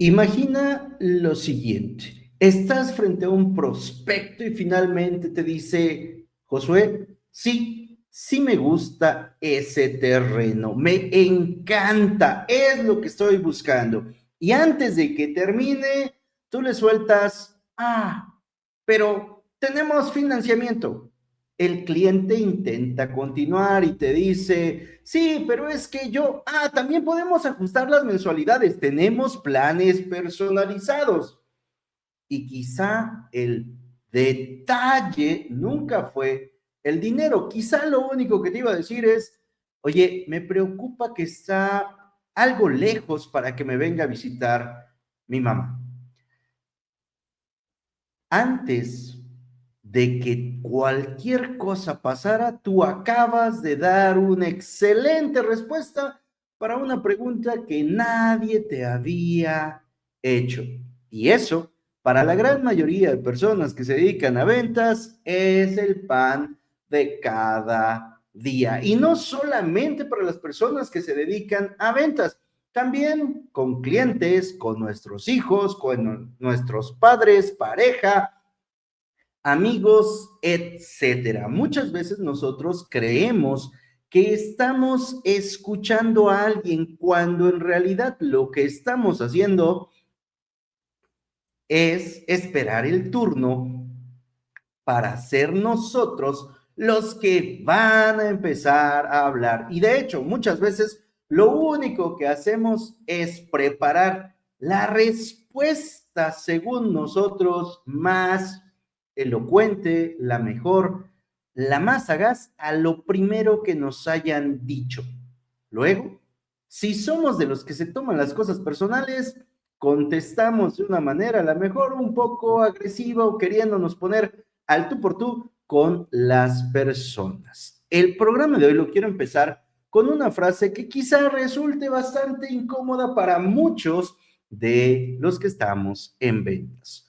Imagina lo siguiente, estás frente a un prospecto y finalmente te dice, Josué, sí, sí me gusta ese terreno, me encanta, es lo que estoy buscando. Y antes de que termine, tú le sueltas, pero tenemos financiamiento. El cliente intenta continuar y te dice, sí, pero es que también podemos ajustar las mensualidades, tenemos planes personalizados. Y quizá el detalle nunca fue el dinero, quizá lo único que te iba a decir es, oye, me preocupa que está algo lejos para que me venga a visitar mi mamá. Antes de que cualquier cosa pasara, tú acabas de dar una excelente respuesta para una pregunta que nadie te había hecho. Y eso, para la gran mayoría de personas que se dedican a ventas, es el pan de cada día. Y no solamente para las personas que se dedican a ventas, también con clientes, con nuestros hijos, con nuestros padres, pareja, amigos, etcétera. Muchas veces nosotros creemos que estamos escuchando a alguien cuando en realidad lo que estamos haciendo es esperar el turno para ser nosotros los que van a empezar a hablar. Y de hecho, muchas veces lo único que hacemos es preparar la respuesta según nosotros más elocuente, la mejor, la más sagaz a lo primero que nos hayan dicho. Luego, si somos de los que se toman las cosas personales, contestamos de una manera a lo mejor un poco agresiva o queriéndonos poner al tú por tú con las personas. El programa de hoy lo quiero empezar con una frase que quizá resulte bastante incómoda para muchos de los que estamos en ventas.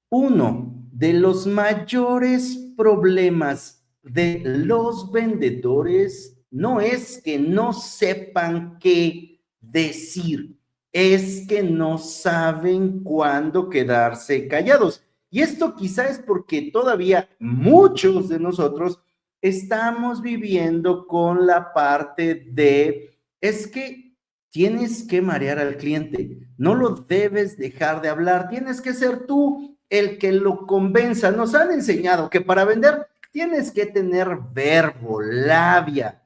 Uno de los mayores problemas de los vendedores no es que no sepan qué decir, es que no saben cuándo quedarse callados. Y esto quizá es porque todavía muchos de nosotros estamos viviendo con la parte de, es que tienes que marear al cliente, no lo debes dejar de hablar, tienes que ser tú el que lo convenza. Nos han enseñado que para vender tienes que tener verbo, labia.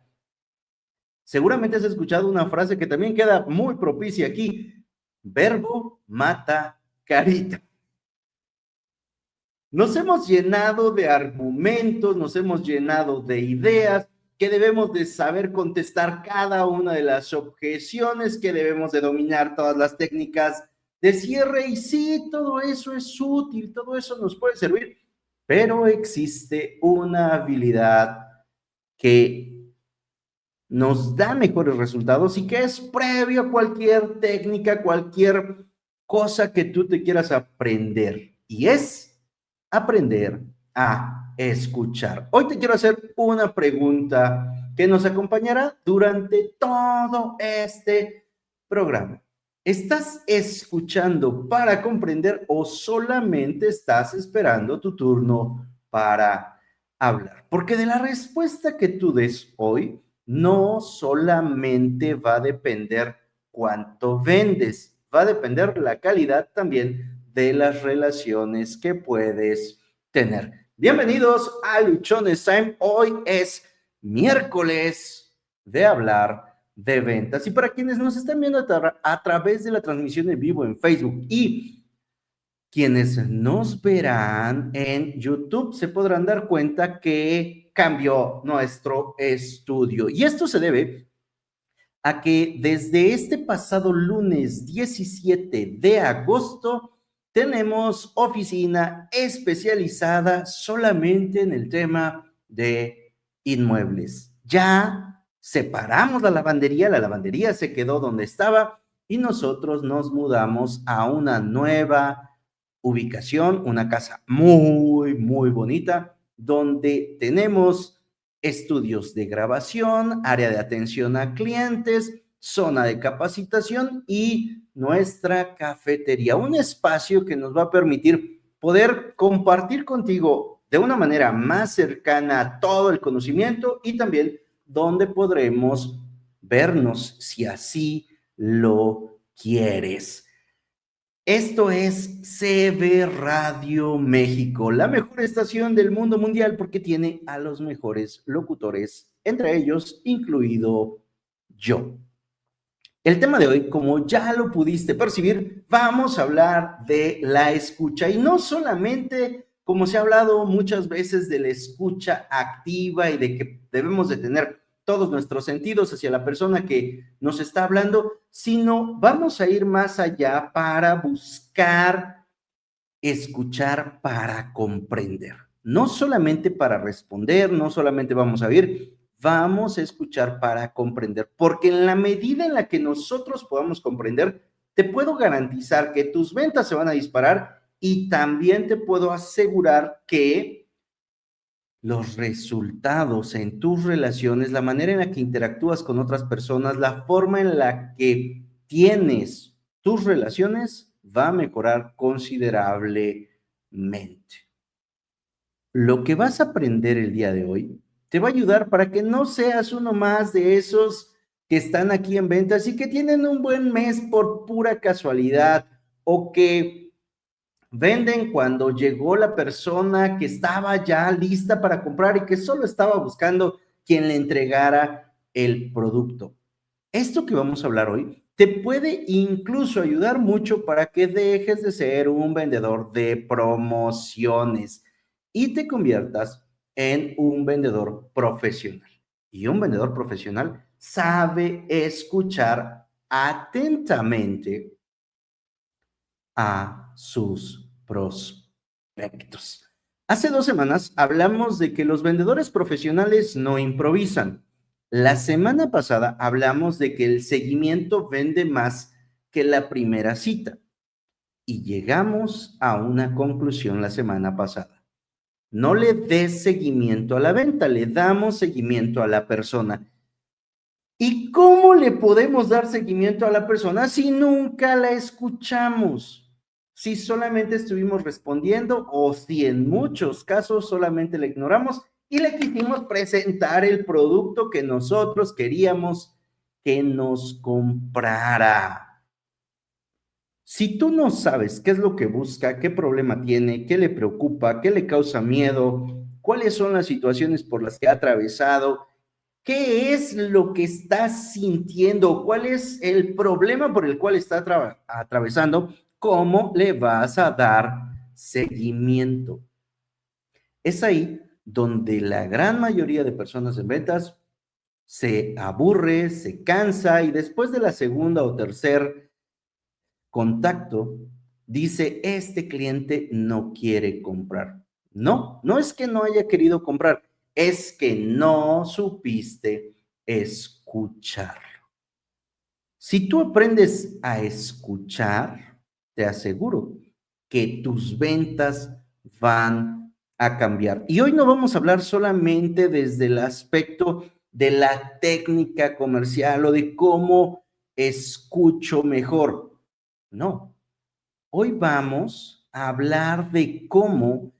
Seguramente has escuchado una frase que también queda muy propicia aquí. Verbo mata carita. Nos hemos llenado de argumentos, nos hemos llenado de ideas, que debemos de saber contestar cada una de las objeciones, que debemos de dominar todas las técnicas de cierre, y sí, todo eso es útil, todo eso nos puede servir, pero existe una habilidad que nos da mejores resultados y que es previo a cualquier técnica, cualquier cosa que tú te quieras aprender, y es aprender a escuchar. Hoy te quiero hacer una pregunta que nos acompañará durante todo este programa. ¿Estás escuchando para comprender o solamente estás esperando tu turno para hablar? Porque de la respuesta que tú des hoy, no solamente va a depender cuánto vendes, va a depender la calidad también de las relaciones que puedes tener. Bienvenidos a Luchones Time. Hoy es miércoles de hablar de ventas. Y para quienes nos están viendo a través de la transmisión en vivo en Facebook y quienes nos verán en YouTube se podrán dar cuenta que cambió nuestro estudio. Y esto se debe a que desde este pasado lunes 17 de agosto tenemos oficina especializada solamente en el tema de inmuebles. Ya separamos la lavandería se quedó donde estaba y nosotros nos mudamos a una nueva ubicación, una casa muy, muy bonita, donde tenemos estudios de grabación, área de atención a clientes, zona de capacitación y nuestra cafetería, un espacio que nos va a permitir poder compartir contigo de una manera más cercana todo el conocimiento y también donde podremos vernos si así lo quieres. Esto es CB Radio México, la mejor estación del mundo mundial porque tiene a los mejores locutores, entre ellos incluido yo. El tema de hoy, como ya lo pudiste percibir, vamos a hablar de la escucha y no solamente como se ha hablado muchas veces de la escucha activa y de que debemos de tener todos nuestros sentidos hacia la persona que nos está hablando, sino vamos a ir más allá para buscar escuchar para comprender. No solamente para responder, no solamente vamos a oír, vamos a escuchar para comprender, porque en la medida en la que nosotros podamos comprender, te puedo garantizar que tus ventas se van a disparar y también te puedo asegurar que los resultados en tus relaciones, la manera en la que interactúas con otras personas, la forma en la que tienes tus relaciones va a mejorar considerablemente. Lo que vas a aprender el día de hoy te va a ayudar para que no seas uno más de esos que están aquí en ventas y que tienen un buen mes por pura casualidad o que venden cuando llegó la persona que estaba ya lista para comprar y que solo estaba buscando quien le entregara el producto. Esto que vamos a hablar hoy te puede incluso ayudar mucho para que dejes de ser un vendedor de promociones y te conviertas en un vendedor profesional. Y un vendedor profesional sabe escuchar atentamente a sus prospectos. Hace 2 semanas hablamos de que los vendedores profesionales no improvisan. La semana pasada hablamos de que el seguimiento vende más que la primera cita. Y llegamos a una conclusión la semana pasada. No le des seguimiento a la venta, le damos seguimiento a la persona. ¿Y cómo le podemos dar seguimiento a la persona si nunca la escuchamos? Si solamente estuvimos respondiendo o si en muchos casos solamente la ignoramos y le quisimos presentar el producto que nosotros queríamos que nos comprara. Si tú no sabes qué es lo que busca, qué problema tiene, qué le preocupa, qué le causa miedo, cuáles son las situaciones por las que ha atravesado, ¿qué es lo que está sintiendo? ¿Cuál es el problema por el cual está atravesando? ¿Cómo le vas a dar seguimiento? Es ahí donde la gran mayoría de personas en ventas se aburre, se cansa y después de la segunda o tercer contacto dice, este cliente no quiere comprar. No, no es que no haya querido comprar, es que no supiste escuchar. Si tú aprendes a escuchar, te aseguro que tus ventas van a cambiar. Y hoy no vamos a hablar solamente desde el aspecto de la técnica comercial o de cómo escucho mejor. No, hoy vamos a hablar de cómo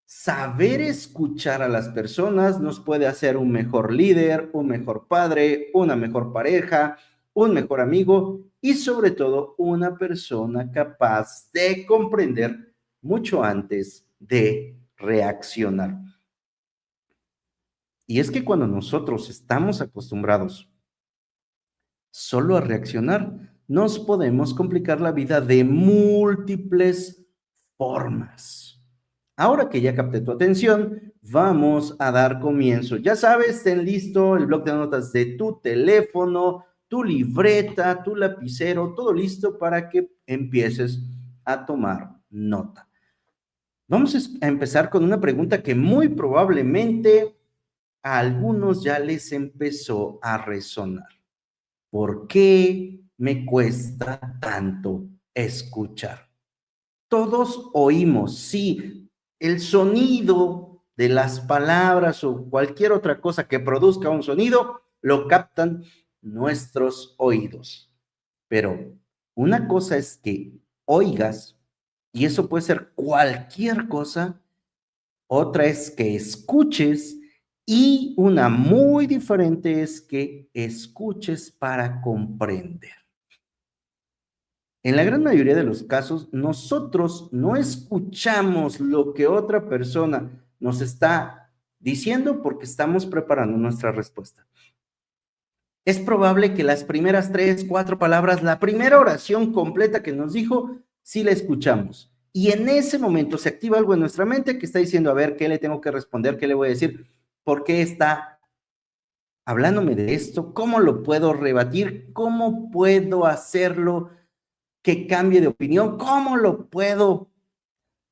saber escuchar a las personas nos puede hacer un mejor líder, un mejor padre, una mejor pareja, un mejor amigo y sobre todo una persona capaz de comprender mucho antes de reaccionar. Y es que cuando nosotros estamos acostumbrados solo a reaccionar, nos podemos complicar la vida de múltiples formas. Ahora que ya capté tu atención, vamos a dar comienzo. Ya sabes, ten listo el bloc de notas de tu teléfono, tu libreta, tu lapicero, todo listo para que empieces a tomar nota. Vamos a empezar con una pregunta que muy probablemente a algunos ya les empezó a resonar. ¿Por qué me cuesta tanto escuchar? Todos oímos, sí, el sonido de las palabras o cualquier otra cosa que produzca un sonido, lo captan nuestros oídos. Pero una cosa es que oigas, y eso puede ser cualquier cosa, otra es que escuches, y una muy diferente es que escuches para comprender. En la gran mayoría de los casos, nosotros no escuchamos lo que otra persona nos está diciendo porque estamos preparando nuestra respuesta. Es probable que las primeras 3, 4 palabras, la primera oración completa que nos dijo, sí la escuchamos. Y en ese momento se activa algo en nuestra mente que está diciendo, a ver, ¿qué le tengo que responder? ¿Qué le voy a decir? ¿Por qué está hablándome de esto? ¿Cómo lo puedo rebatir? ¿Cómo puedo hacerlo que cambie de opinión? ¿Cómo lo puedo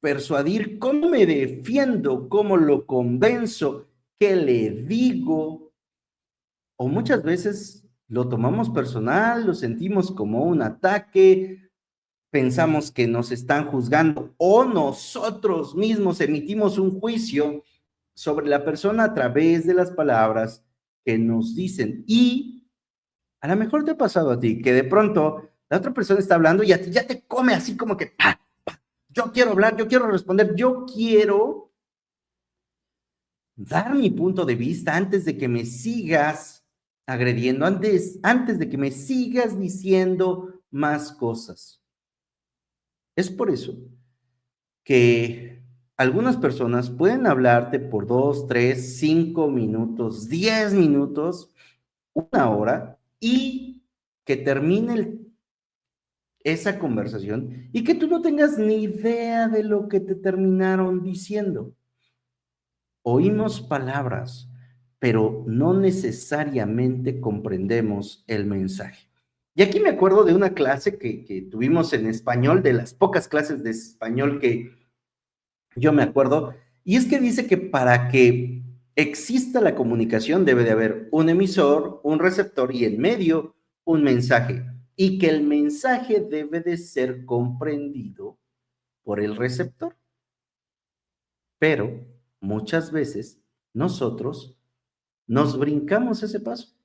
persuadir? ¿Cómo me defiendo? ¿Cómo lo convenzo? ¿Qué le digo? O muchas veces lo tomamos personal, lo sentimos como un ataque, pensamos que nos están juzgando o nosotros mismos emitimos un juicio sobre la persona a través de las palabras que nos dicen. Y a lo mejor te ha pasado a ti que de pronto la otra persona está hablando y a ti ya te come así como que, ¡pah! Yo quiero hablar, yo quiero responder, yo quiero dar mi punto de vista antes de que me sigas agrediendo, antes de que me sigas diciendo más cosas. Es por eso que algunas personas pueden hablarte por 2, 3, 5 minutos, 10 minutos, una hora, y que termine esa conversación y que tú no tengas ni idea de lo que te terminaron diciendo. Oímos palabras, pero no necesariamente comprendemos el mensaje. Y aquí me acuerdo de una clase que tuvimos en español, de las pocas clases de español que yo me acuerdo, y es que dice que para que exista la comunicación debe de haber un emisor, un receptor y en medio un mensaje, y que el mensaje debe de ser comprendido por el receptor. Pero muchas veces nosotros nos brincamos ese paso,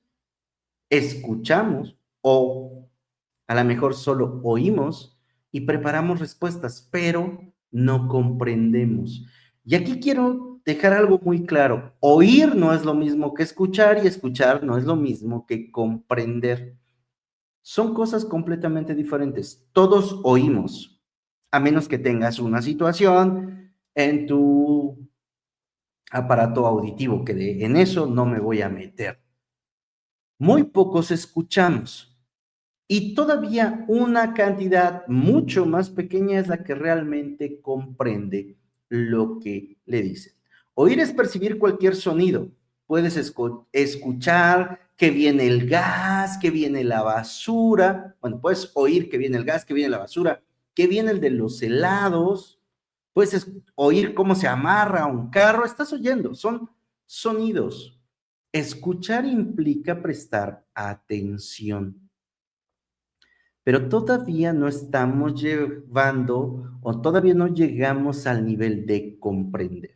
escuchamos o a lo mejor solo oímos y preparamos respuestas, pero no comprendemos. Y aquí quiero dejar algo muy claro. Oír no es lo mismo que escuchar y escuchar no es lo mismo que comprender. Son cosas completamente diferentes. Todos oímos, a menos que tengas una situación en tu aparato auditivo, que en eso no me voy a meter. Muy pocos escuchamos y todavía una cantidad mucho más pequeña es la que realmente comprende lo que le dicen. Oír es percibir cualquier sonido. Puedes escuchar que viene el gas, que viene la basura. Bueno, puedes oír que viene el gas, que viene la basura, que viene el de los helados. Puedes oír cómo se amarra un carro. Estás oyendo, son sonidos. Escuchar implica prestar atención, pero todavía no estamos llevando o todavía no llegamos al nivel de comprender.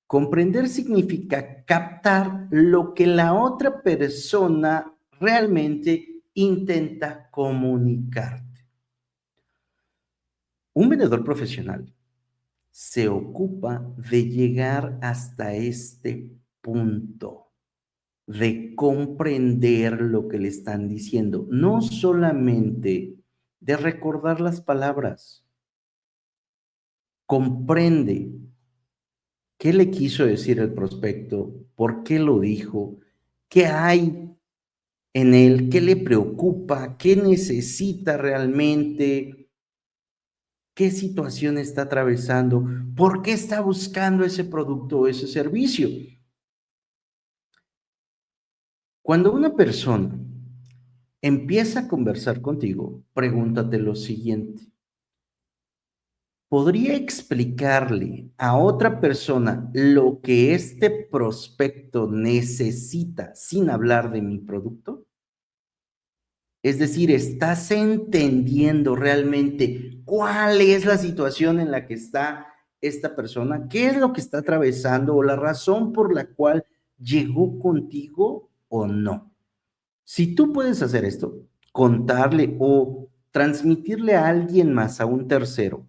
Comprender significa captar lo que la otra persona realmente intenta comunicarte. Un vendedor profesional se ocupa de llegar hasta este punto de comprender lo que le están diciendo, no solamente de recordar las palabras. Comprende qué le quiso decir el prospecto, por qué lo dijo, qué hay en él, qué le preocupa, qué necesita realmente, qué situación está atravesando, por qué está buscando ese producto o ese servicio. Cuando una persona empieza a conversar contigo, pregúntate lo siguiente: ¿podría explicarle a otra persona lo que este prospecto necesita sin hablar de mi producto? Es decir, ¿estás entendiendo realmente cuál es la situación en la que está esta persona? ¿Qué es lo que está atravesando o la razón por la cual llegó contigo o no? Si tú puedes hacer esto, contarle o transmitirle a alguien más, a un tercero,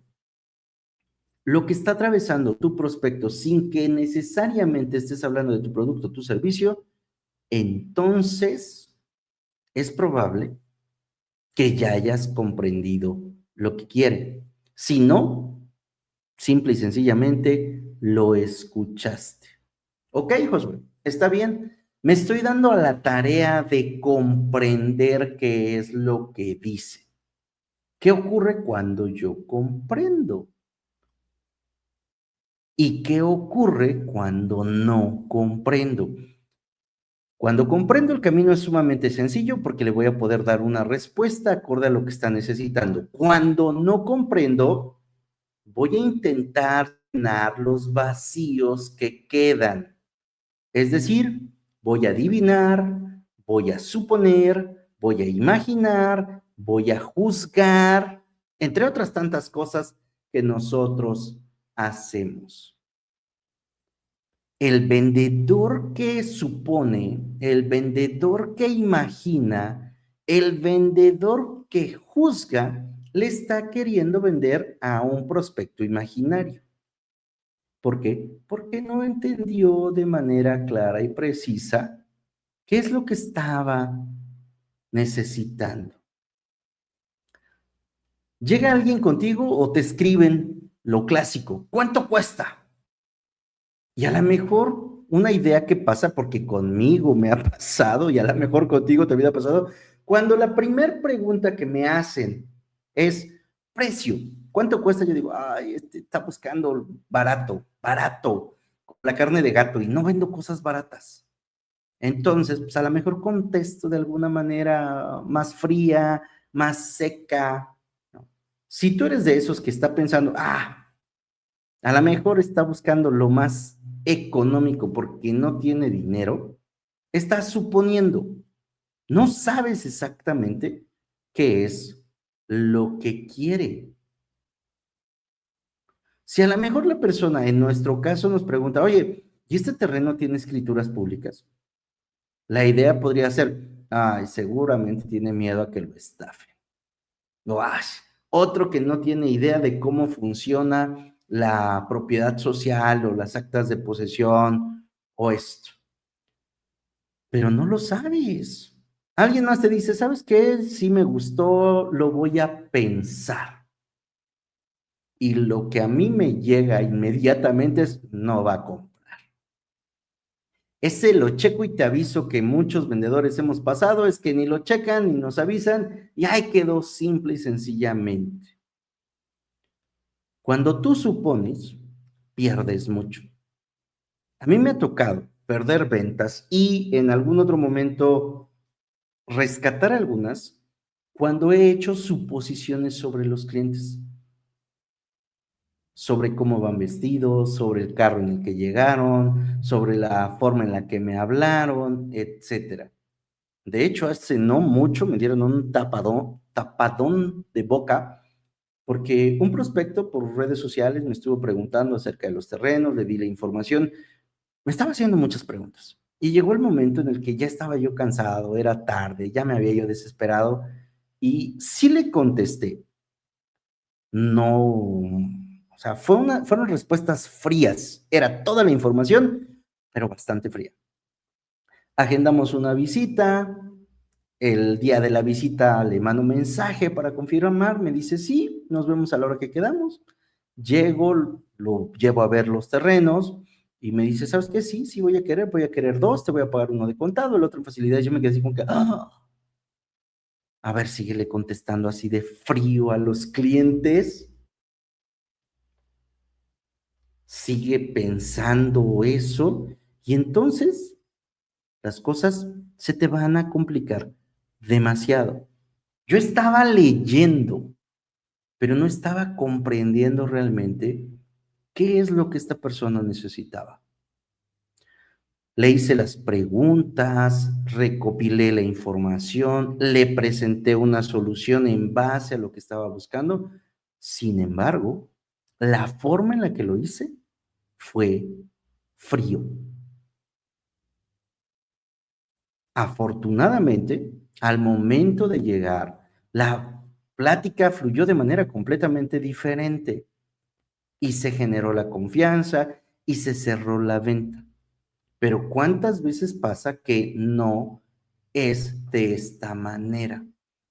lo que está atravesando tu prospecto sin que necesariamente estés hablando de tu producto o tu servicio, entonces es probable que ya hayas comprendido lo que quiere. Si no, simple y sencillamente lo escuchaste. Ok, Josué, está bien. Me estoy dando a la tarea de comprender qué es lo que dice. ¿Qué ocurre cuando yo comprendo? ¿Y qué ocurre cuando no comprendo? Cuando comprendo, el camino es sumamente sencillo porque le voy a poder dar una respuesta acorde a lo que está necesitando. Cuando no comprendo, voy a intentar llenar los vacíos que quedan. Es decir, voy a adivinar, voy a suponer, voy a imaginar, voy a juzgar, entre otras tantas cosas que nosotros hacemos. El vendedor que supone, el vendedor que imagina, el vendedor que juzga, le está queriendo vender a un prospecto imaginario. ¿Por qué? Porque no entendió de manera clara y precisa qué es lo que estaba necesitando. Llega alguien contigo o te escriben lo clásico, ¿cuánto cuesta? Y a lo mejor una idea que pasa, porque conmigo me ha pasado y a lo mejor contigo también ha pasado, cuando la primera pregunta que me hacen es precio, ¿cuánto cuesta? Yo digo, ay, este está buscando barato, barato, la carne de gato y no vendo cosas baratas. Entonces, pues a lo mejor contesto de alguna manera más fría, más seca, ¿no? Si tú eres de esos que está pensando, a lo mejor está buscando lo más económico porque no tiene dinero, estás suponiendo, no sabes exactamente qué es lo que quiere. Si a lo mejor la persona en nuestro caso nos pregunta, oye, ¿y este terreno tiene escrituras públicas? La idea podría ser, ay, seguramente tiene miedo a que lo estafen. O, otro que no tiene idea de cómo funciona la propiedad social o las actas de posesión o esto. Pero no lo sabes. Alguien más te dice, ¿sabes qué? Sí me gustó, lo voy a pensar. Y lo que a mí me llega inmediatamente es, no va a comprar. Ese lo checo y te aviso que muchos vendedores hemos pasado, es que ni lo checan ni nos avisan y ahí quedó simple y sencillamente. Cuando tú supones, pierdes mucho. A mí me ha tocado perder ventas y en algún otro momento rescatar algunas cuando he hecho suposiciones sobre los clientes, sobre cómo van vestidos, sobre el carro en el que llegaron, sobre la forma en la que me hablaron, etcétera. De hecho, hace no mucho me dieron un tapadón de boca, porque un prospecto por redes sociales me estuvo preguntando acerca de los terrenos, le di la información, me estaba haciendo muchas preguntas. Y llegó el momento en el que ya estaba yo cansado, era tarde, ya me había yo desesperado, y sí le contesté. No, o sea, fueron respuestas frías, era toda la información, pero bastante fría. Agendamos una visita. El día de la visita le mando un mensaje para confirmar, me dice, sí, nos vemos a la hora que quedamos. Llego, lo llevo a ver los terrenos y me dice, ¿sabes qué? Sí, sí voy a querer dos, te voy a pagar uno de contado, el otro en facilidades. Yo me quedé así como que, a ver, síguele contestando así de frío a los clientes. Sigue pensando eso y entonces las cosas se te van a complicar demasiado. Yo estaba leyendo, pero no estaba comprendiendo realmente qué es lo que esta persona necesitaba. Le hice las preguntas, recopilé la información, le presenté una solución en base a lo que estaba buscando. Sin embargo, la forma en la que lo hice fue frío. Afortunadamente, al momento de llegar, la plática fluyó de manera completamente diferente y se generó la confianza y se cerró la venta. Pero ¿cuántas veces pasa que no es de esta manera?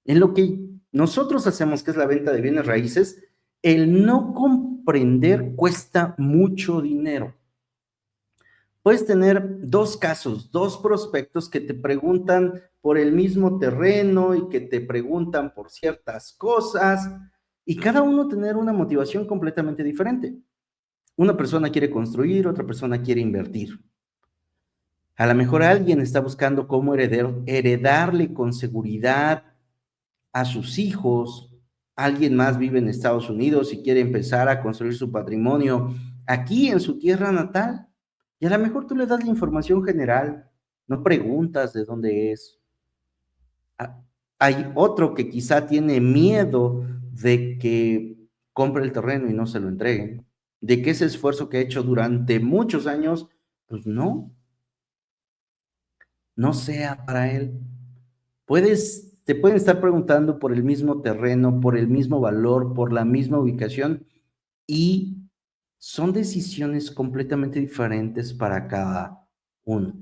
En lo que nosotros hacemos, que es la venta de bienes raíces, el no comprender cuesta mucho dinero. Puedes tener dos casos, dos prospectos que te preguntan por el mismo terreno y que te preguntan por ciertas cosas y cada uno tener una motivación completamente diferente. Una persona quiere construir, otra persona quiere invertir. A lo mejor alguien está buscando cómo heredarle con seguridad a sus hijos. Alguien más vive en Estados Unidos y quiere empezar a construir su patrimonio aquí en su tierra natal. Y a lo mejor tú le das la información general, no preguntas de dónde es. Hay otro que quizá tiene miedo de que compre el terreno y no se lo entreguen, de que ese esfuerzo que ha hecho durante muchos años, pues no sea para él. Te pueden estar preguntando por el mismo terreno, por el mismo valor, por la misma ubicación y son decisiones completamente diferentes para cada uno.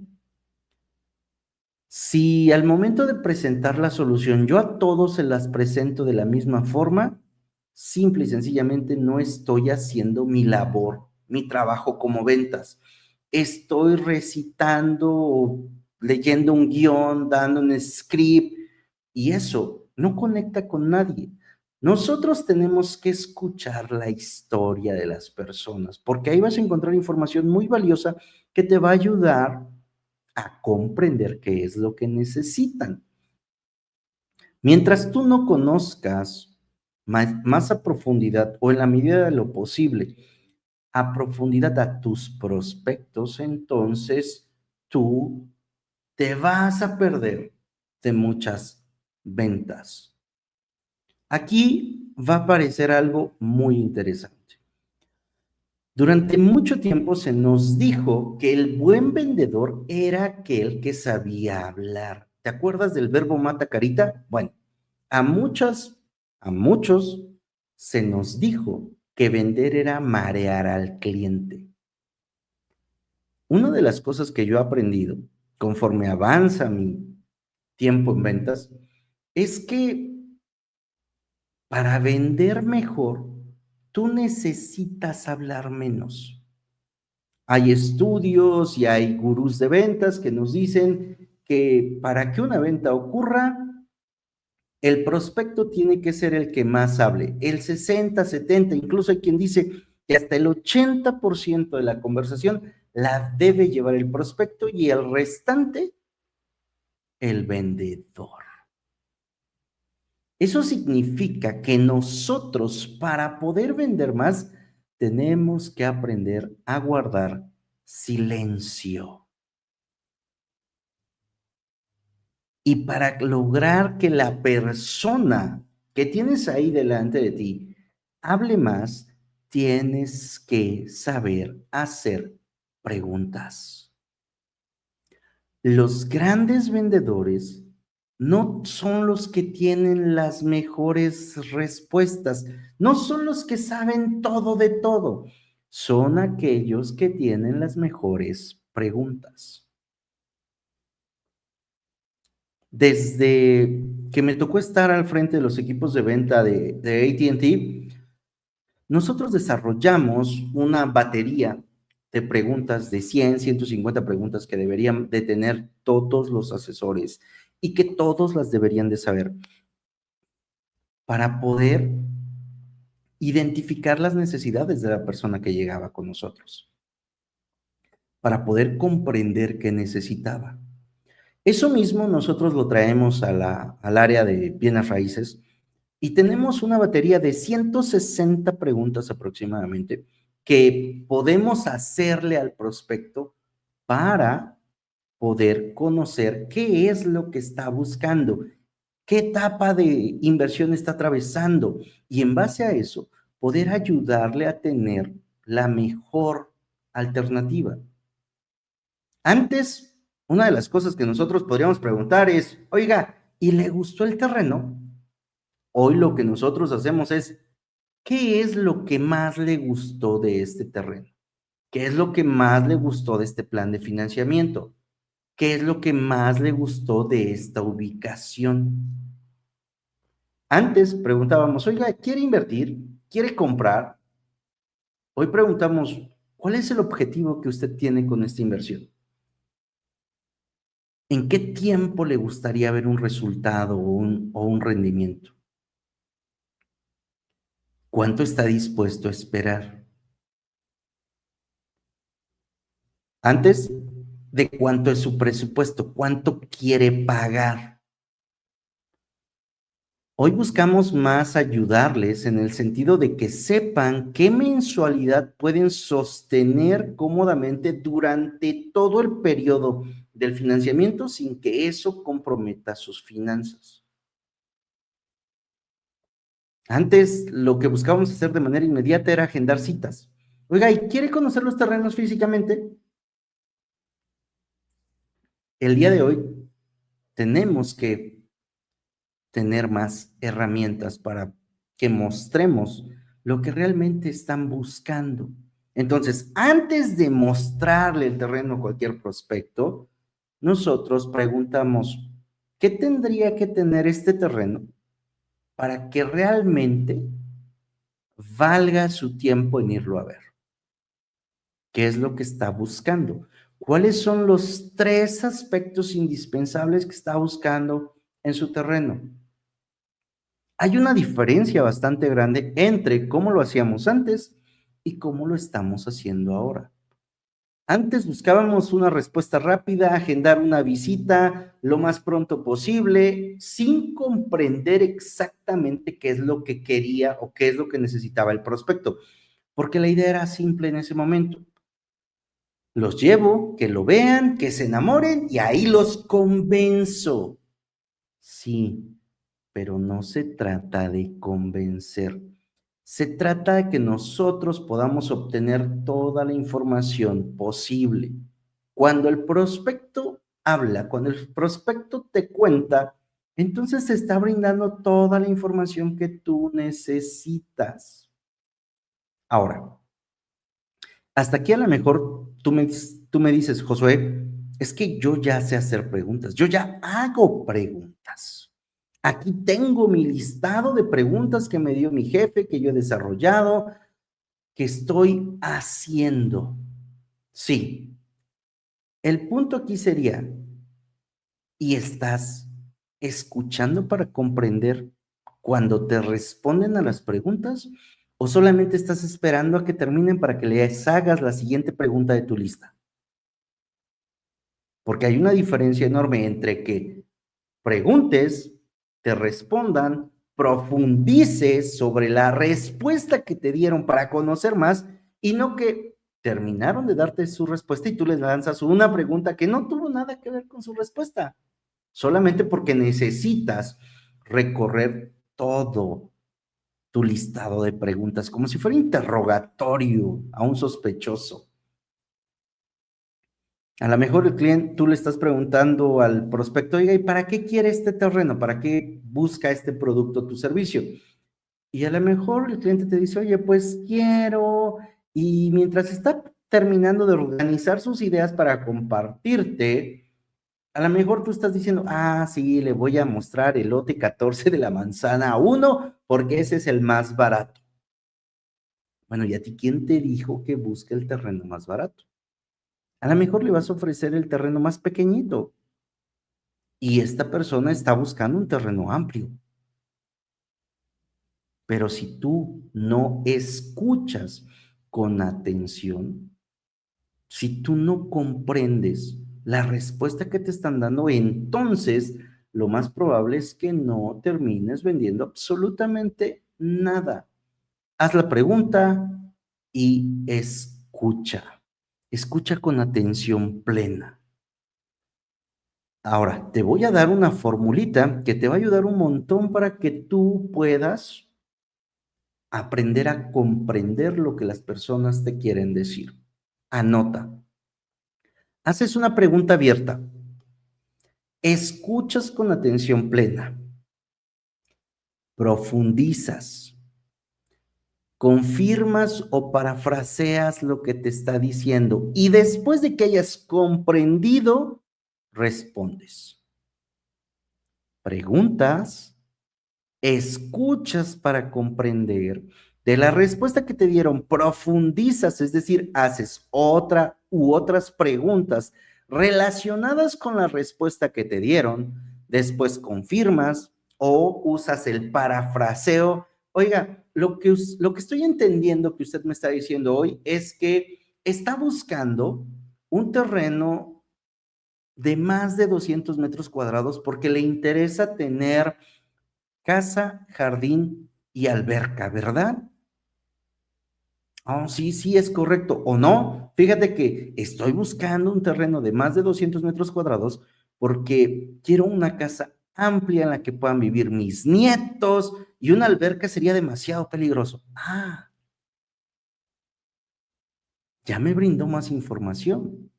Si al momento de presentar la solución yo a todos se las presento de la misma forma, simple y sencillamente no estoy haciendo mi labor, mi trabajo como ventas. Estoy recitando, leyendo un guión, dando un script y eso no conecta con nadie. Nosotros tenemos que escuchar la historia de las personas porque ahí vas a encontrar información muy valiosa que te va a ayudar a comprender qué es lo que necesitan. Mientras tú no conozcas más a profundidad o en la medida de lo posible a profundidad a tus prospectos, entonces tú te vas a perder de muchas ventas. Aquí va a aparecer algo muy interesante. Durante mucho tiempo se nos dijo que el buen vendedor era aquel que sabía hablar. ¿Te acuerdas del verbo mata carita? Bueno, a muchos se nos dijo que vender era marear al cliente. Una de las cosas que yo he aprendido conforme avanza mi tiempo en ventas es que para vender mejor, tú necesitas hablar menos. Hay estudios y hay gurús de ventas que nos dicen que para que una venta ocurra, el prospecto tiene que ser el que más hable. El 60, 70, incluso hay quien dice que hasta el 80% de la conversación la debe llevar el prospecto y el restante, el vendedor. Eso significa que nosotros, para poder vender más, tenemos que aprender a guardar silencio. Y para lograr que la persona que tienes ahí delante de ti hable más, tienes que saber hacer preguntas. Los grandes vendedores no son los que tienen las mejores respuestas, no son los que saben todo de todo, son aquellos que tienen las mejores preguntas. Desde que me tocó estar al frente de los equipos de venta de AT&T, nosotros desarrollamos una batería de preguntas de 100, 150 preguntas que deberían de tener todos los asesores y que todos las deberían de saber para poder identificar las necesidades de la persona que llegaba con nosotros, para poder comprender qué necesitaba. Eso mismo nosotros lo traemos al área de bienes raíces y tenemos una batería de 160 preguntas aproximadamente que podemos hacerle al prospecto para poder conocer qué es lo que está buscando, qué etapa de inversión está atravesando y en base a eso poder ayudarle a tener la mejor alternativa. Antes, una de las cosas que nosotros podríamos preguntar es, oiga, ¿y le gustó el terreno? Hoy lo que nosotros hacemos es, ¿qué es lo que más le gustó de este terreno? ¿Qué es lo que más le gustó de este plan de financiamiento? ¿Qué es lo que más le gustó de esta ubicación? Antes preguntábamos, oiga, ¿quiere invertir? ¿Quiere comprar? Hoy preguntamos, ¿cuál es el objetivo que usted tiene con esta inversión? ¿En qué tiempo le gustaría ver un resultado o un rendimiento? ¿Cuánto está dispuesto a esperar? Antes de cuánto es su presupuesto, cuánto quiere pagar. Hoy buscamos más ayudarles en el sentido de que sepan qué mensualidad pueden sostener cómodamente durante todo el periodo del financiamiento sin que eso comprometa sus finanzas. Antes lo que buscábamos hacer de manera inmediata era agendar citas. Oiga, ¿y quiere conocer los terrenos físicamente? El día de hoy tenemos que tener más herramientas para que mostremos lo que realmente están buscando. Entonces, antes de mostrarle el terreno a cualquier prospecto, nosotros preguntamos, ¿qué tendría que tener este terreno para que realmente valga su tiempo en irlo a ver? ¿Qué es lo que está buscando? ¿Cuáles son los 3 aspectos indispensables que está buscando en su terreno? Hay una diferencia bastante grande entre cómo lo hacíamos antes y cómo lo estamos haciendo ahora. Antes buscábamos una respuesta rápida, agendar una visita lo más pronto posible, sin comprender exactamente qué es lo que quería o qué es lo que necesitaba el prospecto, porque la idea era simple en ese momento. Los llevo, que lo vean, que se enamoren y ahí los convenzo. Sí, pero no se trata de convencer. Se trata de que nosotros podamos obtener toda la información posible. Cuando el prospecto habla, cuando el prospecto te cuenta, entonces te está brindando toda la información que tú necesitas. Ahora, hasta aquí a lo mejor tú me dices, Josué, es que yo ya sé hacer preguntas, yo ya hago preguntas. Aquí tengo mi listado de preguntas que me dio mi jefe, que yo he desarrollado, que estoy haciendo. Sí, el punto aquí sería, ¿y estás escuchando para comprender cuando te responden a las preguntas o solamente estás esperando a que terminen para que les hagas la siguiente pregunta de tu lista? Porque hay una diferencia enorme entre que preguntes, te respondan, profundices sobre la respuesta que te dieron para conocer más y no que terminaron de darte su respuesta y tú les lanzas una pregunta que no tuvo nada que ver con su respuesta, solamente porque necesitas recorrer todo tu listado de preguntas como si fuera interrogatorio a un sospechoso. A lo mejor el cliente, tú le estás preguntando al prospecto, oiga, ¿y para qué quiere este terreno? ¿Para qué busca este producto o tu servicio? Y a lo mejor el cliente te dice, oye, pues quiero, y mientras está terminando de organizar sus ideas para compartirte, a lo mejor tú estás diciendo, ah, sí, le voy a mostrar el lote 14 de la manzana 1 porque ese es el más barato. Bueno, ¿y a ti quién te dijo que busque el terreno más barato? A lo mejor le vas a ofrecer el terreno más pequeñito y esta persona está buscando un terreno amplio. Pero si tú no escuchas con atención, si tú no comprendes la respuesta que te están dando, entonces lo más probable es que no termines vendiendo absolutamente nada. Haz la pregunta y escucha. Escucha con atención plena. Ahora, te voy a dar una formulita que te va a ayudar un montón para que tú puedas aprender a comprender lo que las personas te quieren decir. Anota. Haces una pregunta abierta. escuchas con atención plena, profundizas, confirmas o parafraseas lo que te está diciendo y después de que hayas comprendido, respondes. Preguntas, escuchas para comprender. De la respuesta que te dieron, profundizas, es decir, haces otra u otras preguntas relacionadas con la respuesta que te dieron. Después confirmas o usas el parafraseo. Oiga, lo que estoy entendiendo que usted me está diciendo hoy es que está buscando un terreno de más de 200 metros cuadrados porque le interesa tener casa, jardín y alberca, ¿verdad? Oh, sí, sí, es correcto. ¿O no? Fíjate que estoy buscando un terreno de más de 200 metros cuadrados porque quiero una casa amplia en la que puedan vivir mis nietos y una alberca sería demasiado peligroso. Ah, ya me brindó más información.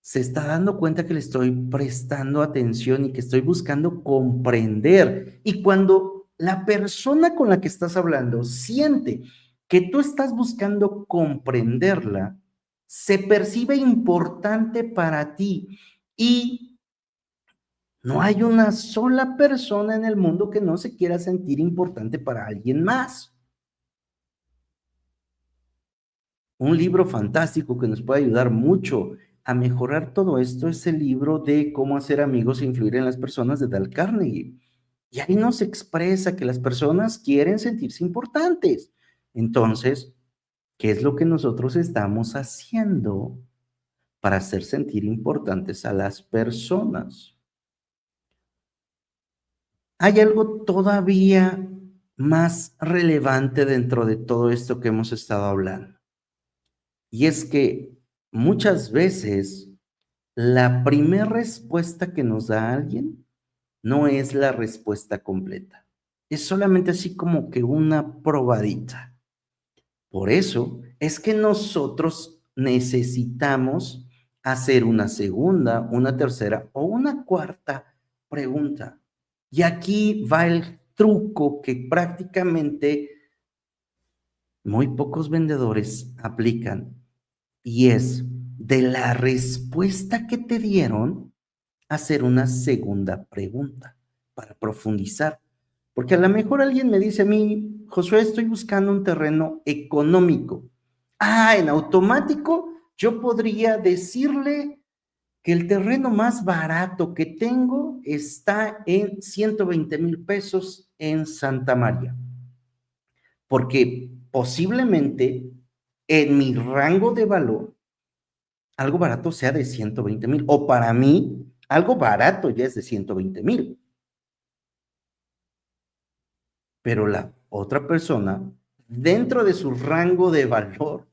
Se está dando cuenta que le estoy prestando atención y que estoy buscando comprender. Y cuando la persona con la que estás hablando siente que tú estás buscando comprenderla, se percibe importante para ti y no hay una sola persona en el mundo que no se quiera sentir importante para alguien más. Un libro fantástico que nos puede ayudar mucho a mejorar todo esto es el libro de Cómo hacer amigos e influir en las personas de Dale Carnegie. Y ahí nos expresa que las personas quieren sentirse importantes. Entonces, ¿qué es lo que nosotros estamos haciendo para hacer sentir importantes a las personas? Hay algo todavía más relevante dentro de todo esto que hemos estado hablando. Y es que muchas veces la primera respuesta que nos da alguien no es la respuesta completa. Es solamente así como que una probadita. Por eso es que nosotros necesitamos hacer una segunda, una tercera o una cuarta pregunta. Y aquí va el truco que prácticamente muy pocos vendedores aplican. Y es de la respuesta que te dieron, hacer una segunda pregunta para profundizar. Porque a lo mejor alguien me dice a mí, Josué, estoy buscando un terreno económico. Ah, en automático yo podría decirle que el terreno más barato que tengo está en 120,000 pesos en Santa María. Porque posiblemente en mi rango de valor algo barato sea de 120,000, o para mí, algo barato ya es de 120,000. Pero la otra persona, dentro de su rango de valor,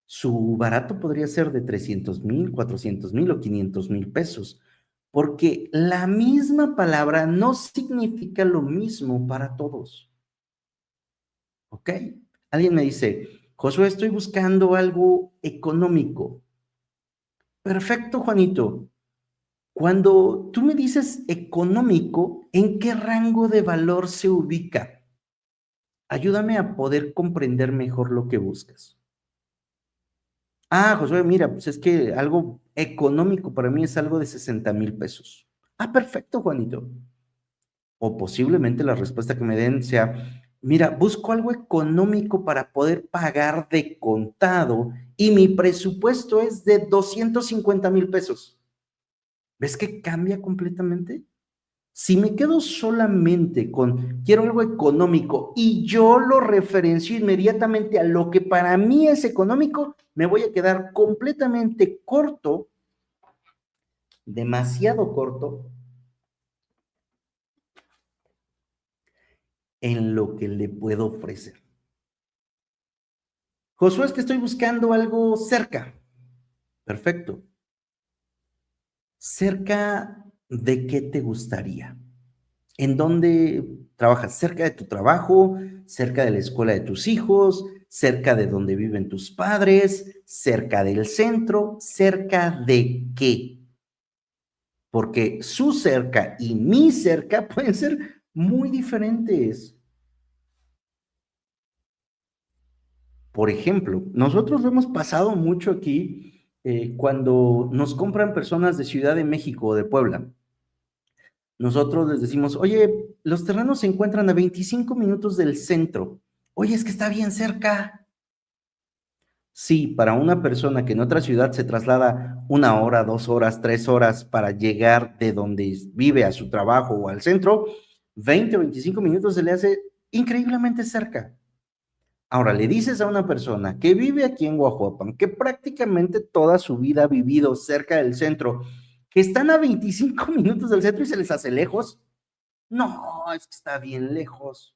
su barato podría ser de 300,000, 400,000 o 500,000 pesos, porque la misma palabra no significa lo mismo para todos. ¿Ok? Alguien me dice, Josué, estoy buscando algo económico. Perfecto, Juanito. Cuando tú me dices económico, ¿en qué rango de valor se ubica? Ayúdame a poder comprender mejor lo que buscas. Ah, Josué, mira, pues es que algo económico para mí es algo de 60,000 pesos. Ah, perfecto, Juanito. O posiblemente la respuesta que me den sea, mira, busco algo económico para poder pagar de contado y mi presupuesto es de 250,000 pesos. ¿Ves que cambia completamente? Si me quedo solamente con quiero algo económico y yo lo referencio inmediatamente a lo que para mí es económico, me voy a quedar completamente corto, demasiado corto, en lo que le puedo ofrecer. Josué, es que estoy buscando algo cerca. Perfecto. ¿Cerca de qué te gustaría? ¿En dónde trabajas? ¿Cerca de tu trabajo? ¿Cerca de la escuela de tus hijos? ¿Cerca de donde viven tus padres? ¿Cerca del centro? ¿Cerca de qué? porque su cerca y mi cerca pueden ser muy diferentes. Por ejemplo, nosotros lo hemos pasado mucho aquí cuando nos compran personas de Ciudad de México o de Puebla. Nosotros les decimos, oye, los terrenos se encuentran a 25 minutos del centro. Oye, es que está bien cerca. Sí, para una persona que en otra ciudad se traslada 1 hora, 2 horas, 3 horas para llegar de donde vive a su trabajo o al centro, 20 o 25 minutos se le hace increíblemente cerca. Ahora, le dices a una persona que vive aquí en Guajuapan, que prácticamente toda su vida ha vivido cerca del centro, que están a 25 minutos del centro y se les hace lejos. No, es que está bien lejos.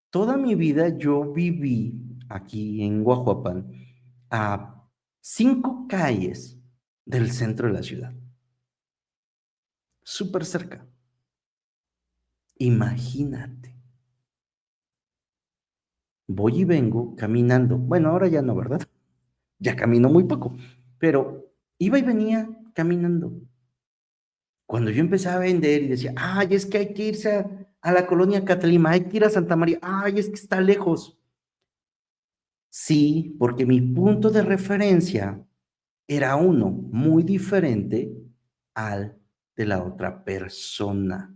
Toda mi vida yo viví aquí en Guajuapan a 5 calles del centro de la ciudad, súper cerca. Imagínate, voy y vengo caminando. Bueno, ahora ya no, ¿verdad? Ya camino muy poco, pero iba y venía caminando. Cuando yo empecé a vender y decía, ay, es que hay que irse a la colonia Catalima, hay que ir a Santa María, ay, es que está lejos. Sí, porque mi punto de referencia era uno muy diferente al de la otra persona.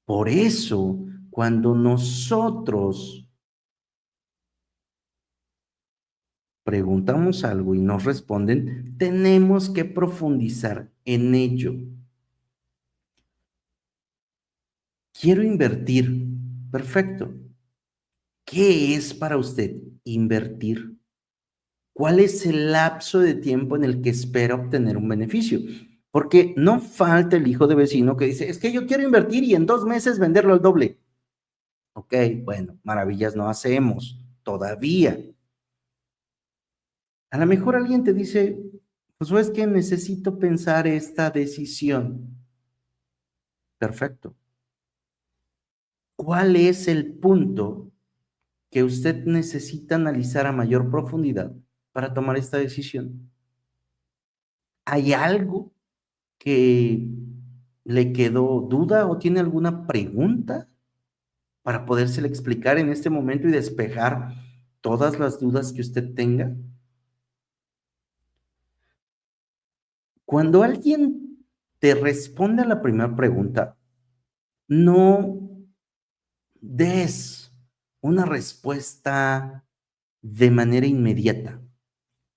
Por eso, cuando nosotros preguntamos algo y nos responden, tenemos que profundizar en ello. Quiero invertir. Perfecto. ¿Qué es para usted invertir? ¿Cuál es el lapso de tiempo en el que espera obtener un beneficio? Porque no falta el hijo de vecino que dice, es que yo quiero invertir y en 2 meses venderlo al doble. Ok, bueno, maravillas no hacemos todavía. A lo mejor alguien te dice, pues es que necesito pensar esta decisión. Perfecto. ¿Cuál es el punto que usted necesita analizar a mayor profundidad para tomar esta decisión? ¿Hay algo que le quedó duda o tiene alguna pregunta para podérsela explicar en este momento y despejar todas las dudas que usted tenga? Cuando alguien te responde a la primera pregunta, no des una respuesta de manera inmediata.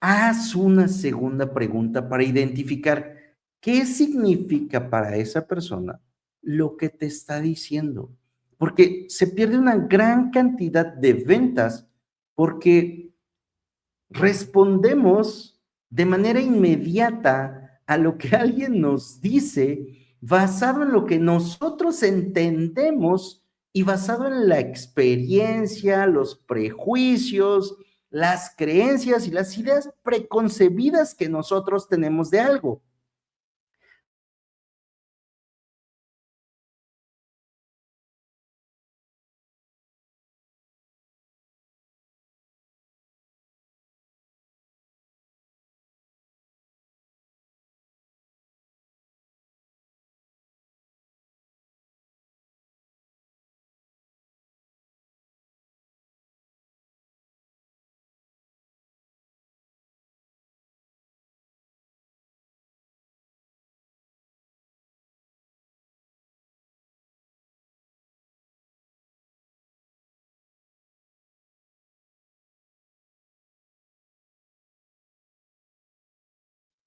Haz una segunda pregunta para identificar qué significa para esa persona lo que te está diciendo. Porque se pierde una gran cantidad de ventas porque respondemos de manera inmediata a lo que alguien nos dice basado en lo que nosotros entendemos y basado en la experiencia, los prejuicios, las creencias y las ideas preconcebidas que nosotros tenemos de algo.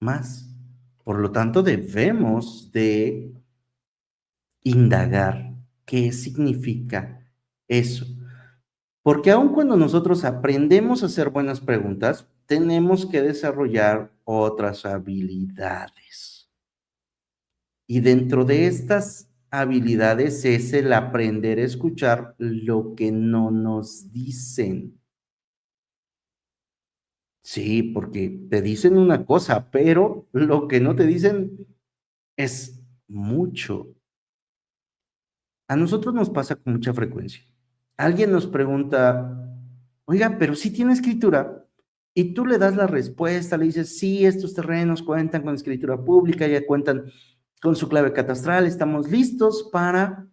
Más. Por lo tanto, debemos de indagar qué significa eso. Porque aun cuando nosotros aprendemos a hacer buenas preguntas, tenemos que desarrollar otras habilidades. Y dentro de estas habilidades es el aprender a escuchar lo que no nos dicen. Sí, porque te dicen una cosa, pero lo que no te dicen es mucho. A nosotros nos pasa con mucha frecuencia. Alguien nos pregunta, oiga, pero sí tiene escritura. y tú le das la respuesta, le dices, sí, estos terrenos cuentan con escritura pública, ya cuentan con su clave catastral, estamos listos para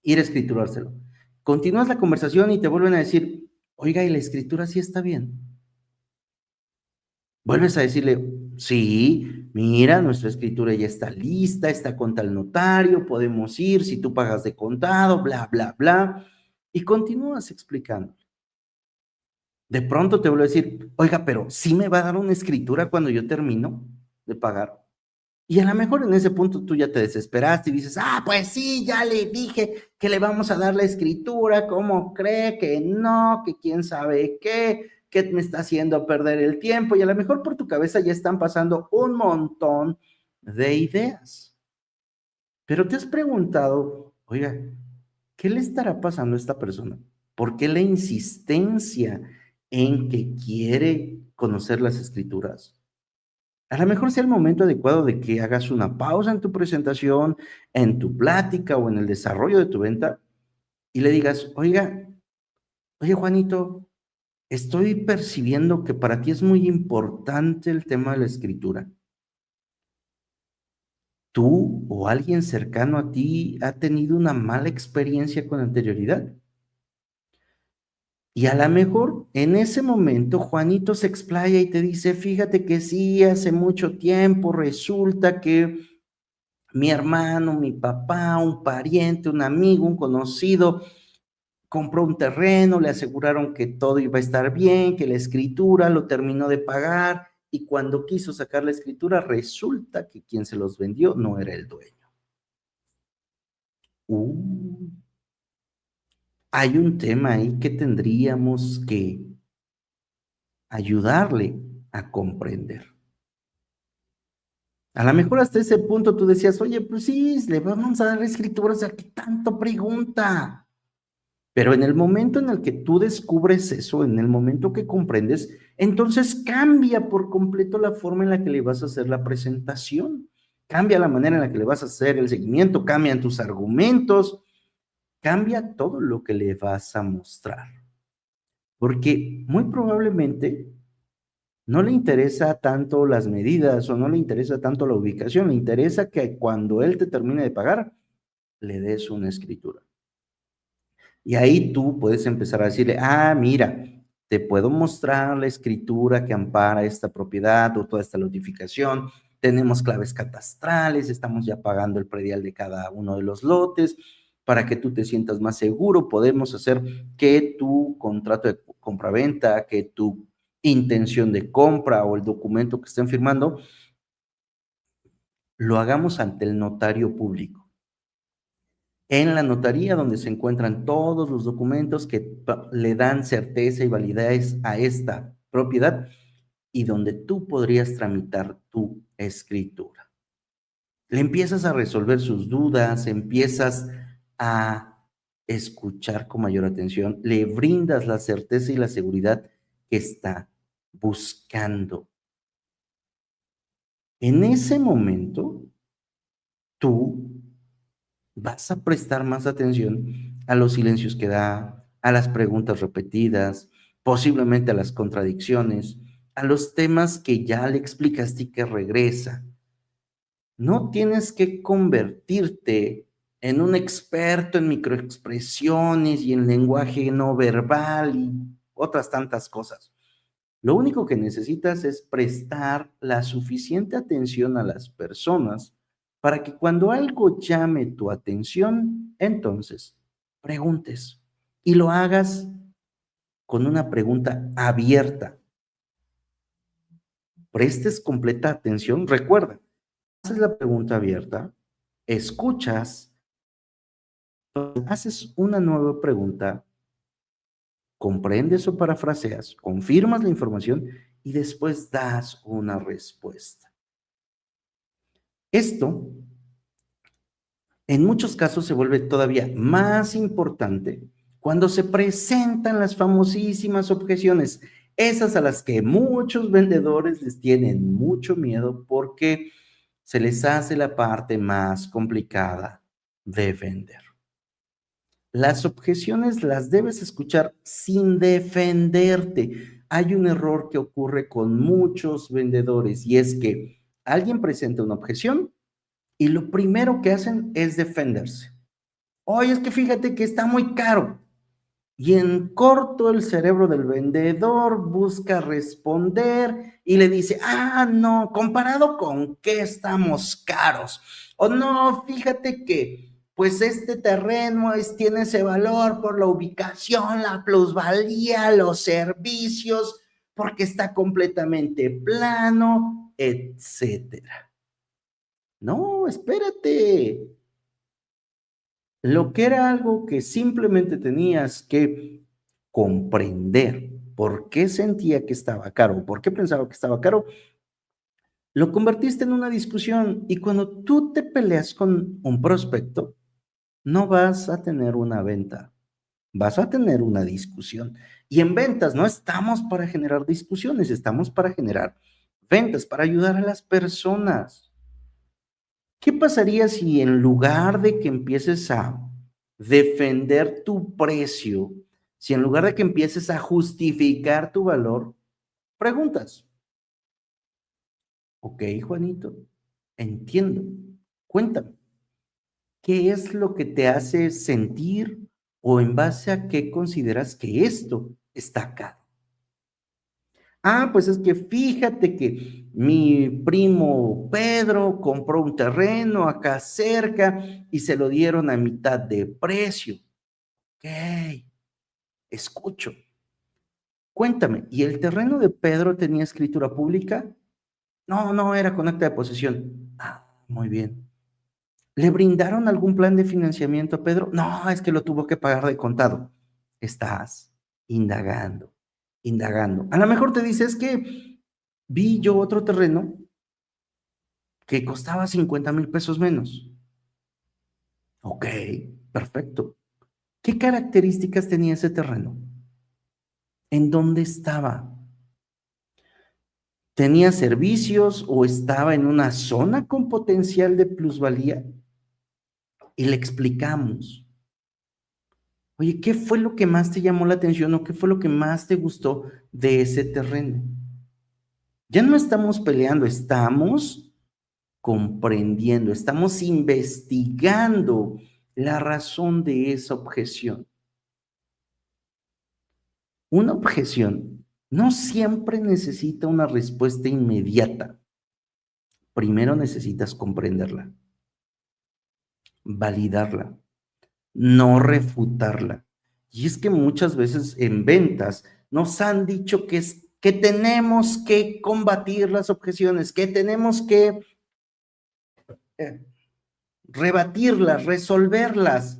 ir a escriturárselo. Continúas la conversación y te vuelven a decir, oiga, ¿y la escritura sí está bien? Vuelves a decirle, sí, mira, nuestra escritura ya está lista, está con tal notario, podemos ir, si tú pagas de contado, bla, bla, bla, y continúas explicando. De pronto te vuelvo a decir, oiga, pero ¿sí me va a dar una escritura cuando yo termino de pagar? Y a lo mejor en ese punto tú ya te desesperaste y dices, pues sí, ya le dije que le vamos a dar la escritura, ¿cómo cree que no, que quién sabe qué, que me está haciendo perder el tiempo? Y a lo mejor por tu cabeza ya están pasando un montón de ideas. Pero te has preguntado, oiga, ¿qué le estará pasando a esta persona? ¿Por qué la insistencia en que quiere conocer las escrituras? A lo mejor sea el momento adecuado de que hagas una pausa en tu presentación, en tu plática o en el desarrollo de tu venta y le digas, oye Juanito, estoy percibiendo que para ti es muy importante el tema de la escritura. ¿Tú o alguien cercano a ti ha tenido una mala experiencia con anterioridad? Y a lo mejor en ese momento Juanito se explaya y te dice, fíjate que sí, hace mucho tiempo resulta que mi hermano, mi papá, un pariente, un amigo, un conocido, compró un terreno, le aseguraron que todo iba a estar bien, que la escritura lo terminó de pagar y cuando quiso sacar la escritura resulta que quien se los vendió no era el dueño. Uh, Hay un tema ahí que tendríamos que ayudarle a comprender. A lo mejor hasta ese punto tú decías, oye, pues sí, le vamos a dar escritura, o sea, ¿qué tanto pregunta? Pero en el momento en el que tú descubres eso, en el momento que comprendes, entonces cambia por completo la forma en la que le vas a hacer la presentación, cambia la manera en la que le vas a hacer el seguimiento, cambian tus argumentos, cambia todo lo que le vas a mostrar. Porque muy probablemente no le interesa tanto las medidas o no le interesa tanto la ubicación, le interesa que cuando él te termine de pagar, le des una escritura. Y ahí tú puedes empezar a decirle, mira, te puedo mostrar la escritura que ampara esta propiedad o toda esta notificación. Tenemos claves catastrales, estamos ya pagando el predial de cada uno de los lotes. Para que tú te sientas más seguro, podemos hacer que tu contrato de compraventa, que tu intención de compra o el documento que estén firmando, lo hagamos ante el notario público. En la notaría donde se encuentran todos los documentos que le dan certeza y validez a esta propiedad y donde tú podrías tramitar tu escritura. Le empiezas a resolver sus dudas, empiezas a escuchar con mayor atención, le brindas la certeza y la seguridad que está buscando. En ese momento, tú vas a prestar más atención a los silencios que da, a las preguntas repetidas, posiblemente a las contradicciones, a los temas que ya le explicaste y que regresa. No tienes que convertirte en un experto en microexpresiones y en lenguaje no verbal y otras tantas cosas. Lo único que necesitas es prestar la suficiente atención a las personas para que cuando algo llame tu atención, entonces preguntes y lo hagas con una pregunta abierta. Prestes completa atención. Recuerda, haces la pregunta abierta, escuchas, haces una nueva pregunta, comprendes o parafraseas, confirmas la información y después das una respuesta. Esto, en muchos casos, se vuelve todavía más importante cuando se presentan las famosísimas objeciones, esas a las que muchos vendedores les tienen mucho miedo porque se les hace la parte más complicada de vender. Las objeciones las debes escuchar sin defenderte. hay un error que ocurre con muchos vendedores y es que alguien presenta una objeción y lo primero que hacen es defenderse. Oye, es que fíjate que está muy caro. Y en corto el cerebro del vendedor busca responder y le dice, no, ¿comparado con qué estamos caros? O no, fíjate que pues este terreno tiene ese valor por la ubicación, la plusvalía, los servicios, porque está completamente plano, etcétera. No, espérate. Lo que era algo que simplemente tenías que comprender por qué sentía que estaba caro, por qué pensaba que estaba caro, lo convertiste en una discusión y cuando tú te peleas con un prospecto, no vas a tener una venta, vas a tener una discusión. Y en ventas no estamos para generar discusiones, estamos para generar ventas, para ayudar a las personas. ¿Qué pasaría si en lugar de que empieces a defender tu precio, si en lugar de que empieces a justificar tu valor, preguntas? Ok, Juanito, entiendo. Cuéntame, ¿qué es lo que te hace sentir o en base a qué consideras que esto está caro? Pues es que fíjate que mi primo Pedro compró un terreno acá cerca y se lo dieron a mitad de precio. Ok, escucho. Cuéntame, ¿y el terreno de Pedro tenía escritura pública? No, no, era con acta de posesión. Muy bien. ¿Le brindaron algún plan de financiamiento a Pedro? No, es que lo tuvo que pagar de contado. Estás indagando, indagando. A lo mejor te dices que vi yo otro terreno que costaba 50,000 pesos menos. Ok, perfecto. ¿Qué características tenía ese terreno? ¿En dónde estaba? ¿Tenía servicios o estaba en una zona con potencial de plusvalía? Y le explicamos, oye, ¿qué fue lo que más te llamó la atención o qué fue lo que más te gustó de ese terreno? Ya no estamos peleando, estamos comprendiendo, estamos investigando la razón de esa objeción. Una objeción no siempre necesita una respuesta inmediata. Primero necesitas comprenderla, validarla, no refutarla. Y es que muchas veces en ventas nos han dicho que tenemos que combatir las objeciones, que tenemos que eh, rebatirlas, resolverlas.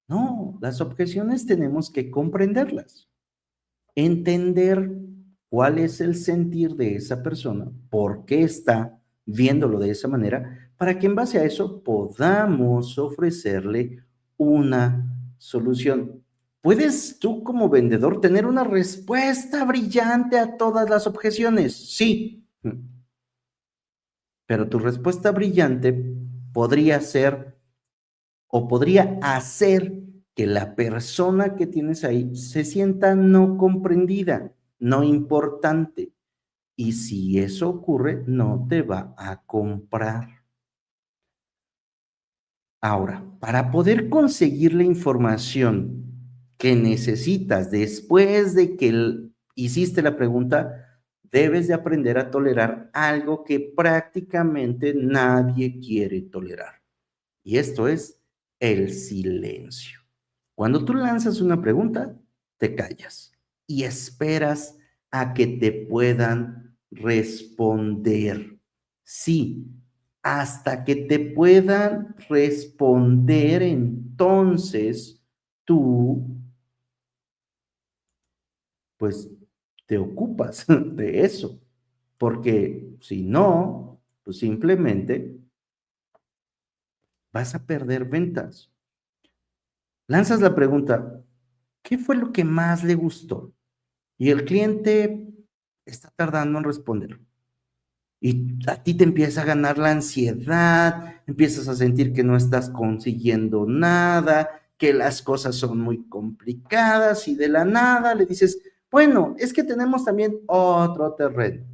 No, las objeciones tenemos que comprenderlas, entender cuál es el sentir de esa persona, por qué está viéndolo de esa manera, para que en base a eso podamos ofrecerle una solución. ¿Puedes tú como vendedor tener una respuesta brillante a todas las objeciones? Sí, pero tu respuesta brillante podría ser o podría hacer que la persona que tienes ahí se sienta no comprendida, no importante. Y si eso ocurre, no te va a comprar. Ahora, para poder conseguir la información que necesitas después de que hiciste la pregunta, debes de aprender a tolerar algo que prácticamente nadie quiere tolerar. Y esto es el silencio. Cuando tú lanzas una pregunta, te callas y esperas a que te puedan responder. Sí, hasta que te puedan responder, entonces tú, pues, te ocupas de eso. Porque si no, pues simplemente vas a perder ventas. Lanzas la pregunta, ¿qué fue lo que más le gustó? Y el cliente está tardando en responder. Y a ti te empieza a ganar la ansiedad, empiezas a sentir que no estás consiguiendo nada, que las cosas son muy complicadas y de la nada le dices, Bueno, es que tenemos también otro terreno.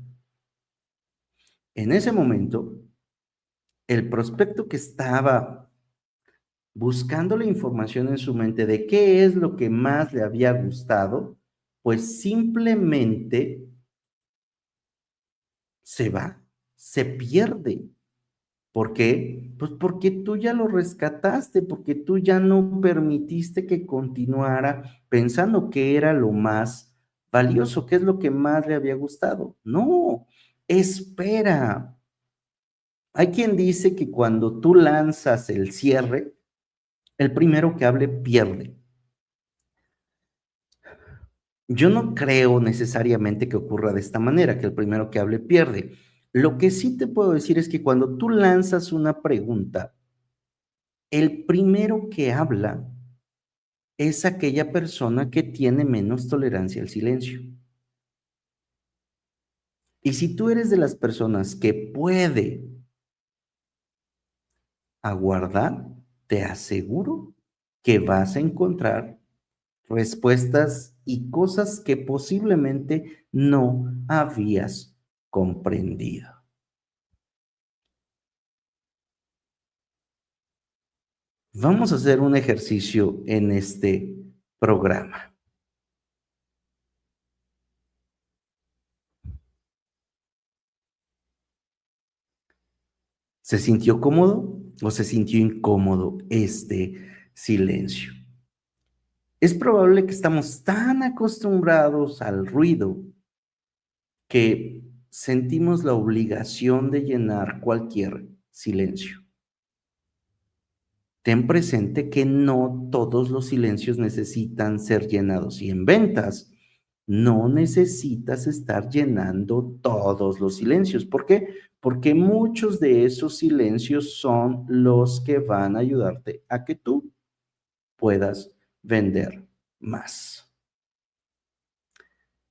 En ese momento, el prospecto que estaba buscando la información en su mente de qué es lo que más le había gustado, pues simplemente se va, se pierde. ¿Por qué? Pues porque tú ya lo rescataste, porque tú ya no permitiste que continuara pensando que era lo más valioso, que es lo que más le había gustado. No, espera. Hay quien dice que cuando tú lanzas el cierre, el primero que hable pierde. Yo no creo necesariamente que ocurra de esta manera, que el primero que hable pierde. Lo que sí te puedo decir es que cuando tú lanzas una pregunta, el primero que habla es aquella persona que tiene menos tolerancia al silencio. Y si tú eres de las personas que puede aguardar, te aseguro que vas a encontrar respuestas y cosas que posiblemente no habías comprendido. Vamos a hacer un ejercicio en este programa. ¿Se sintió cómodo o se sintió incómodo este silencio? Es probable que estamos tan acostumbrados al ruido que sentimos la obligación de llenar cualquier silencio. Ten presente que no todos los silencios necesitan ser llenados y en ventas no necesitas estar llenando todos los silencios. ¿Por qué? Porque muchos de esos silencios son los que van a ayudarte a que tú puedas vender más.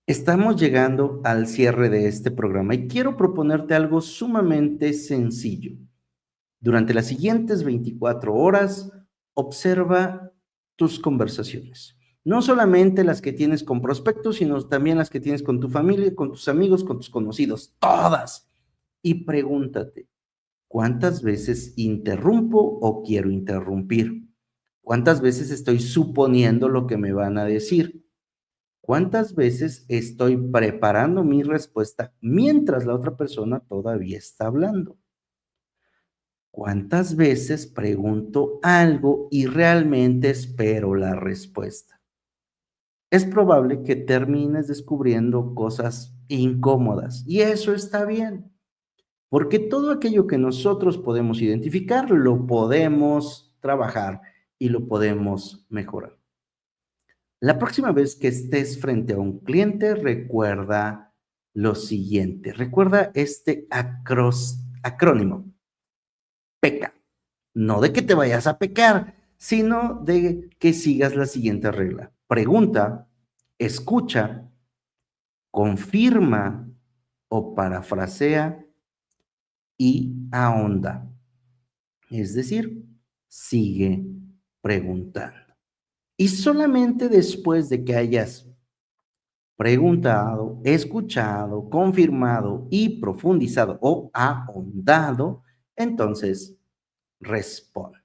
Estamos llegando al cierre de este programa y quiero proponerte algo sumamente sencillo. Durante las siguientes 24 horas, observa tus conversaciones. No solamente las que tienes con prospectos, sino también las que tienes con tu familia, con tus amigos, con tus conocidos, todas. Y pregúntate, ¿cuántas veces interrumpo o quiero interrumpir? ¿Cuántas veces estoy suponiendo lo que me van a decir? ¿Cuántas veces estoy preparando mi respuesta mientras la otra persona todavía está hablando? ¿Cuántas veces pregunto algo y realmente espero la respuesta? Es probable que termines descubriendo cosas incómodas y eso está bien, porque todo aquello que nosotros podemos identificar lo podemos trabajar y lo podemos mejorar. La próxima vez que estés frente a un cliente, recuerda lo siguiente. Recuerda este acrónimo, PECA. No de que te vayas a pecar, sino de que sigas la siguiente regla. Pregunta, escucha, confirma o parafrasea y ahonda. Es decir, sigue preguntando. Y solamente después de que hayas preguntado, escuchado, confirmado y profundizado o ahondado, entonces responde.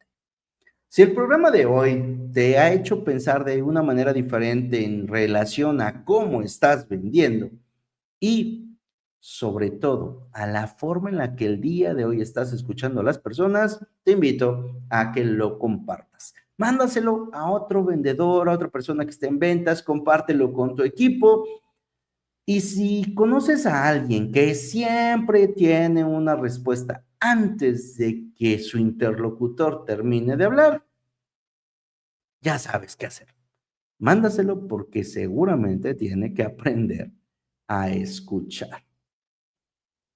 Si el programa de hoy te ha hecho pensar de una manera diferente en relación a cómo estás vendiendo y sobre todo a la forma en la que el día de hoy estás escuchando a las personas, te invito a que lo compartas. Mándaselo a otro vendedor, a otra persona que esté en ventas, compártelo con tu equipo. Y si conoces a alguien que siempre tiene una respuesta antes de que su interlocutor termine de hablar, ya sabes qué hacer. Mándaselo porque seguramente tiene que aprender a escuchar.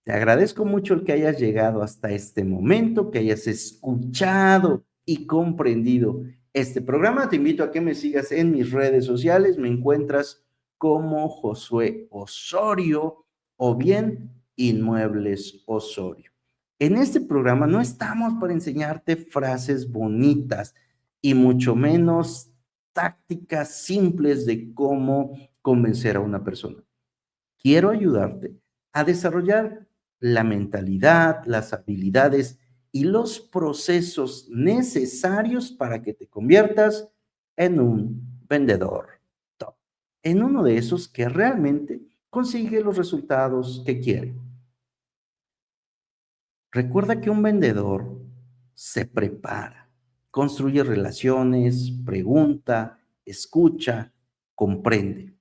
Te agradezco mucho el que hayas llegado hasta este momento, que hayas escuchado y comprendido este programa. Te invito a que me sigas en mis redes sociales. Me encuentras como Josué Osorio o bien Inmuebles Osorio. En este programa no estamos para enseñarte frases bonitas y mucho menos tácticas simples de cómo convencer a una persona. Quiero ayudarte a desarrollar la mentalidad, las habilidades y los procesos necesarios para que te conviertas en un vendedor top, en uno de esos que realmente consigue los resultados que quiere. Recuerda que un vendedor se prepara, construye relaciones, pregunta, escucha, comprende.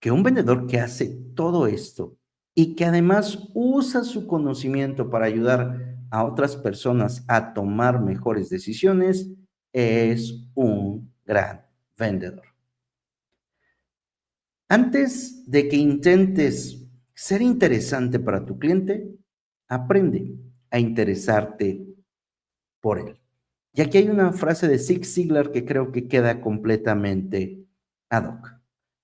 Que un vendedor que hace todo esto y que además usa su conocimiento para ayudar a otras personas a tomar mejores decisiones es un gran vendedor. Antes de que intentes ser interesante para tu cliente, aprende a interesarte por él. Y aquí hay una frase de Zig Ziglar que creo que queda completamente ad hoc.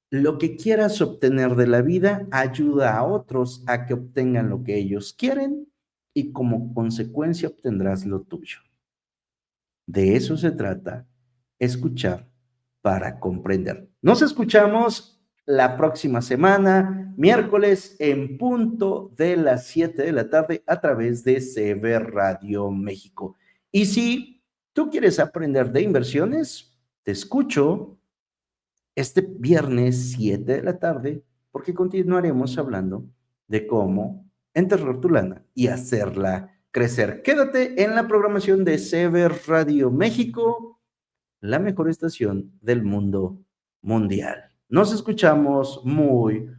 Lo que quieras obtener de la vida ayuda a otros a que obtengan lo que ellos quieren y como consecuencia obtendrás lo tuyo. De eso se trata, escuchar para comprender. Nos escuchamos la próxima semana, miércoles en punto de las 7 de la tarde a través de CB Radio México. Y si tú quieres aprender de inversiones, te escucho este viernes 7 de la tarde porque continuaremos hablando de cómo enterrar tu lana y hacerla crecer. Quédate en la programación de CB Radio México, la mejor estación del mundo mundial. Nos escuchamos muy